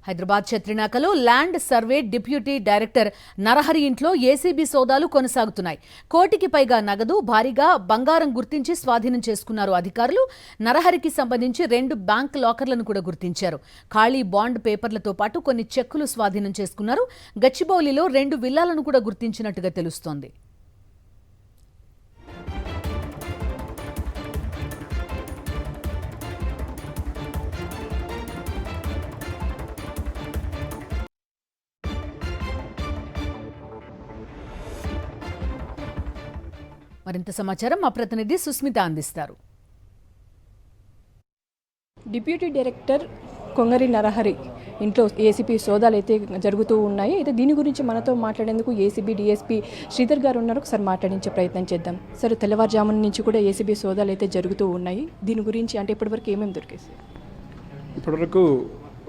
హైదరాబాద్ చత్రినాకలో land survey deputy director Narahari ఇంట్లో ACB సోదాలు కొనసాగుతున్నాయి. కోటికి పైగా నగదు, భారీగా బంగారం గుర్తించి స్వాధీనం చేసుకున్నారు అధికారులు. నరహరికి సంబంధించి 2 బ్యాంక్ లాకర్లను కూడా గుర్తించారు. ఖాళీ బాండ్ పేపర్లతో పాటు కొన్ని చెక్కులు స్వాధీనం చేసుకున్నారు. గచ్చిబౌలిలో 2 విల్లాలను కూడా గుర్తించినట్టుగా తెలుస్తోంది. మరింత సమాచారం మా ప్రతినిధి సుస్మిత అందిస్తారు. డిప్యూటీ డైరెక్టర్ కొంగరి నరహరి ఇంట్లో ఏసీబీ సోదాలు అయితే జరుగుతూ ఉన్నాయి. అయితే దీని గురించి మనతో మాట్లాడేందుకు ఏసీబీ డీఎస్పీ శ్రీధర్ గారు ఉన్నారు. ఒకసారి మాట్లాడించే ప్రయత్నం చేద్దాం. సరే, తెల్లవారుజామున నుంచి కూడా ఏసీబీ సోదాలు అయితే జరుగుతూ ఉన్నాయి. దీని గురించి అంటే ఇప్పటివరకు ఏమేమి దొరికేసి? ఇప్పటివరకు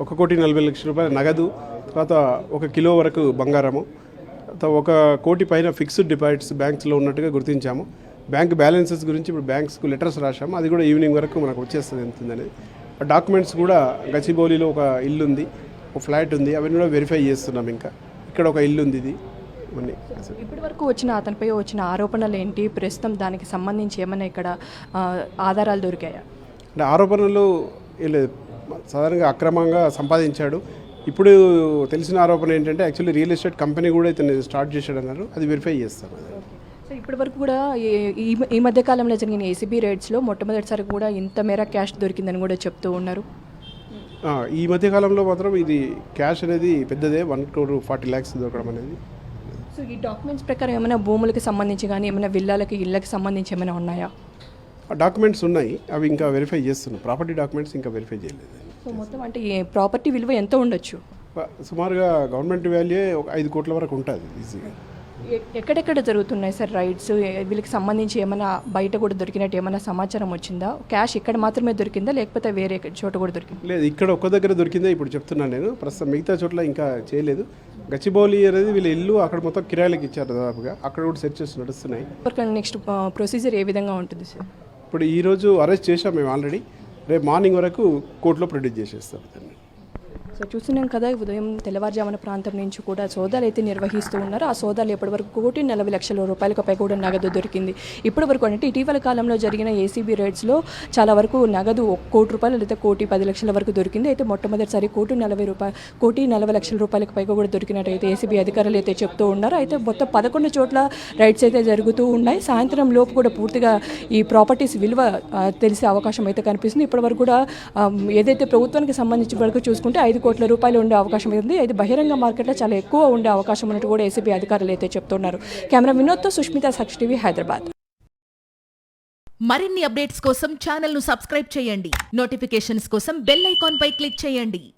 1,40,00,000 రూపాయల నగదు, తర్వాత 1 కిలో వరకు బంగారము, 1 కోటి పైన ఫిక్స్డ్ డిపాజిట్స్ బ్యాంక్స్లో ఉన్నట్టుగా గుర్తించాము. బ్యాంక్ బ్యాలెన్సెస్ గురించి ఇప్పుడు బ్యాంక్స్కు లెటర్స్ రాశాము. అది కూడా ఈవినింగ్ వరకు మనకు వచ్చేస్తుంది ఎంతుందని. డాక్యుమెంట్స్ కూడా గచ్చిబౌలిలో ఒక ఇల్లు ఉంది, ఒక ఫ్లాట్ ఉంది, అవన్నీ కూడా వెరిఫై చేస్తున్నాం. ఇంకా ఇక్కడ ఒక ఇల్లు ఉంది. ఇది ఇవన్నీ ఇప్పటి వరకు అతనిపై వచ్చిన ఆరోపణలు ఏంటి? ప్రస్తుతం దానికి సంబంధించి ఏమైనా ఇక్కడ ఆధారాలు దొరికాయా? అంటే ఆరోపణలు సాధారణంగా అక్రమంగా సంపాదించాడు. ఇప్పుడు తెలిసిన ఆరోపణ ఏంటంటే యాక్చువల్లీ రియల్ ఎస్టేట్ కంపెనీ కూడా ఇతను స్టార్ట్ చేశాడు అన్నారు. అది వెరిఫై చేస్తాం. సో ఇప్పటి వరకు కూడా ఈ మధ్య కాలంలో జరిగిన ఏసీబీ రైడ్స్లో మొట్టమొదటిసారి కూడా ఇంత మేర క్యాష్ దొరికిందని కూడా చెప్తూ ఉన్నారు. ఈ మధ్య కాలంలో మాత్రం ఇది క్యాష్ అనేది పెద్దదే, 1,40,00,000 దొరకడం అనేది. సో ఈ డాక్యుమెంట్స్ ప్రకారం ఏమైనా భూములకి సంబంధించి కానీ ఏమైనా విల్లాలకి, ఇళ్ళకి సంబంధించి ఏమైనా ఉన్నాయా? డాక్యుమెంట్స్ ఉన్నాయి, అవి ఇంకా వెరిఫై చేస్తున్నాం. ప్రాపర్టీ డాక్యుమెంట్స్ ఇంకా వెరిఫై చేయలేదు. సో మొత్తం అంటే ప్రాపర్టీ విలువ ఎంత ఉండొచ్చు? సుమారుగా గవర్నమెంట్ వాల్యూ 5 కోట్ల వరకు ఉంటుంది ఈజీగా. ఎక్కడెక్కడ జరుగుతున్నాయి సార్ రైడ్స్? వీళ్ళకి సంబంధించి ఏమైనా బయట కూడా దొరికినట్టు ఏమైనా సమాచారం వచ్చిందా? క్యాష్ ఇక్కడ మాత్రమే దొరికిందా లేకపోతే వేరే చోట కూడా దొరికింది? లేదు, ఇక్కడ ఒక్క దగ్గర దొరికిందే ఇప్పుడు చెప్తున్నాను నేను. ప్రస్తుతం మిగతా చోట్ల ఇంకా చేయలేదు. గచ్చిబౌలి అనేది వీళ్ళ ఇల్లు, అక్కడ మొత్తం కిరాయిలకు ఇచ్చారు దాదాపుగా. అక్కడ కూడా సెర్చెస్ నడుస్తున్నాయి. నెక్స్ట్ ప్రొసీజర్ ఏ విధంగా ఉంటుంది సార్? ఇప్పుడు ఈరోజు అరెస్ట్ చేసాం మేము ఆల్రెడీ. రేపు మార్నింగ్ వరకు కోర్టులో ప్రొడ్యూస్ చేసేస్తాం దాన్ని. సో చూస్తున్నాం కదా, ఉదయం తెల్లవారుజామున ప్రాంతం నుంచి కూడా సోదాలు అయితే నిర్వహిస్తూ ఉన్నారు. ఆ సోదాలు ఇప్పటివరకు 1,40,00,000 రూపాయలకు పై కూడా నగదు దొరికింది. ఇప్పటివరకు అంటే ఇటీవల కాలంలో జరిగిన ఏసీబీ రైడ్స్లో చాలా వరకు నగదు 1 కోటి రూపాయలు లేదా 1,10,00,000 వరకు దొరికింది. అయితే మొట్టమొదటిసారి 1,40,00,000 రూపాయలకు పైగా కూడా దొరికినట్టయితే ఏసీబీ అధికారులు అయితే చెప్తూ ఉన్నారు. అయితే మొత్తం 11 చోట్ల రైడ్స్ అయితే జరుగుతూ ఉన్నాయి. సాయంత్రం లోపు కూడా పూర్తిగా ఈ ప్రాపర్టీస్ విలువ తెలిసే అవకాశం అయితే కనిపిస్తుంది. ఇప్పటివరకు కూడా ఏదైతే ప్రభుత్వానికి సంబంధించి వరకు చూసుకుంటే 5 కోట్ల రూపాయలు ఉండే అవకాశం ఉంది. అయితే బహిరంగ మార్కెట్లో చాలా ఎక్కువ ఉండే అవకాశం ఉన్నట్టు కూడా ఏసీబీ అధికారులు అయితే చెప్తున్నారు. కెమెరా వినోద్తో సుష్మిత, సాక్షి టీవీ, హైదరాబాద్. మరిన్ని అప్డేట్స్ కోసం ఛానల్ ను సబ్స్క్రైబ్ చేయండి. నోటిఫికేషన్స్ కోసం బెల్ ఐకాన్ పై క్లిక్ చేయండి.